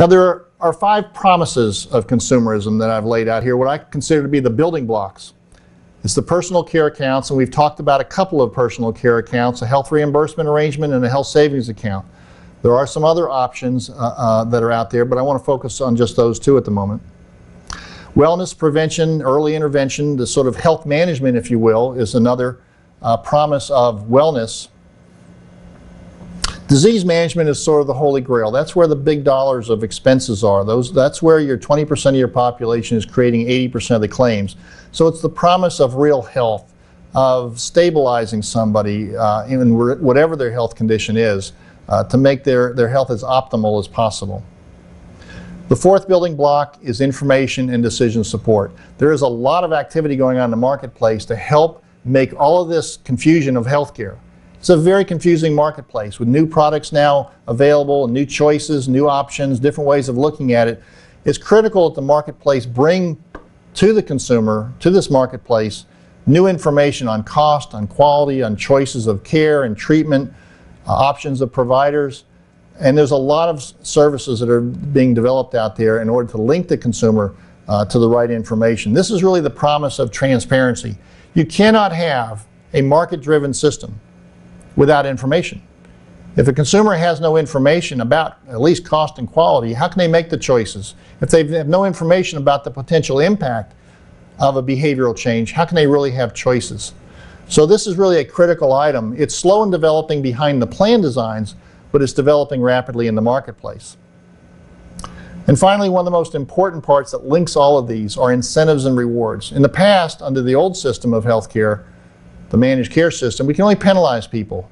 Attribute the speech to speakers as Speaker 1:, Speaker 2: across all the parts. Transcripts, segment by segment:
Speaker 1: Now there are 5 promises of consumerism that I've laid out here, what I consider to be the building blocks. It's the personal care accounts, and we've talked about a couple of personal care accounts, a health reimbursement arrangement and a health savings account. There are some other options that are out there, but I want to focus on just those 2 at the moment. Wellness, prevention, early intervention, the sort of health management, if you will, is another promise of wellness. Disease management is sort of the holy grail. That's where the big dollars of expenses are. That's where your 20% of your population is creating 80% of the claims. So it's the promise of real health, of stabilizing somebody, even whatever their health condition is, to make their health as optimal as possible. The 4th building block is information and decision support. There is a lot of activity going on in the marketplace to help make all of this confusion of healthcare. It's a very confusing marketplace with new products now available, new choices, new options, different ways of looking at it. It's critical that the marketplace bring to the consumer, to this marketplace, new information on cost, on quality, on choices of care and treatment, options of providers. And there's a lot of services that are being developed out there in order to link the consumer to the right information. This is really the promise of transparency. You cannot have a market-driven system without information. If a consumer has no information about at least cost and quality, how can they make the choices? If they have no information about the potential impact of a behavioral change, how can they really have choices? So this is really a critical item. It's slow in developing behind the plan designs, but it's developing rapidly in the marketplace. And finally, one of the most important parts that links all of these are incentives and rewards. In the past, under the old system of healthcare, the managed care system, we can only penalize people.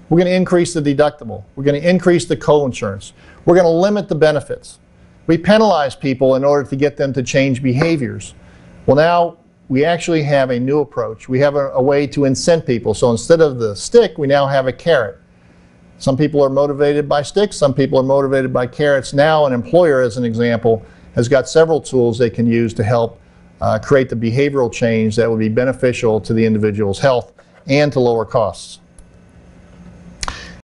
Speaker 1: We're going to increase the deductible. We're going to increase the co-insurance. We're going to limit the benefits. We penalize people in order to get them to change behaviors. Well, now we actually have a new approach. We have a way to incent people. So instead of the stick, we now have a carrot. Some people are motivated by sticks. Some people are motivated by carrots. Now an employer, as an example, has got several tools they can use to help create the behavioral change that will be beneficial to the individual's health and to lower costs.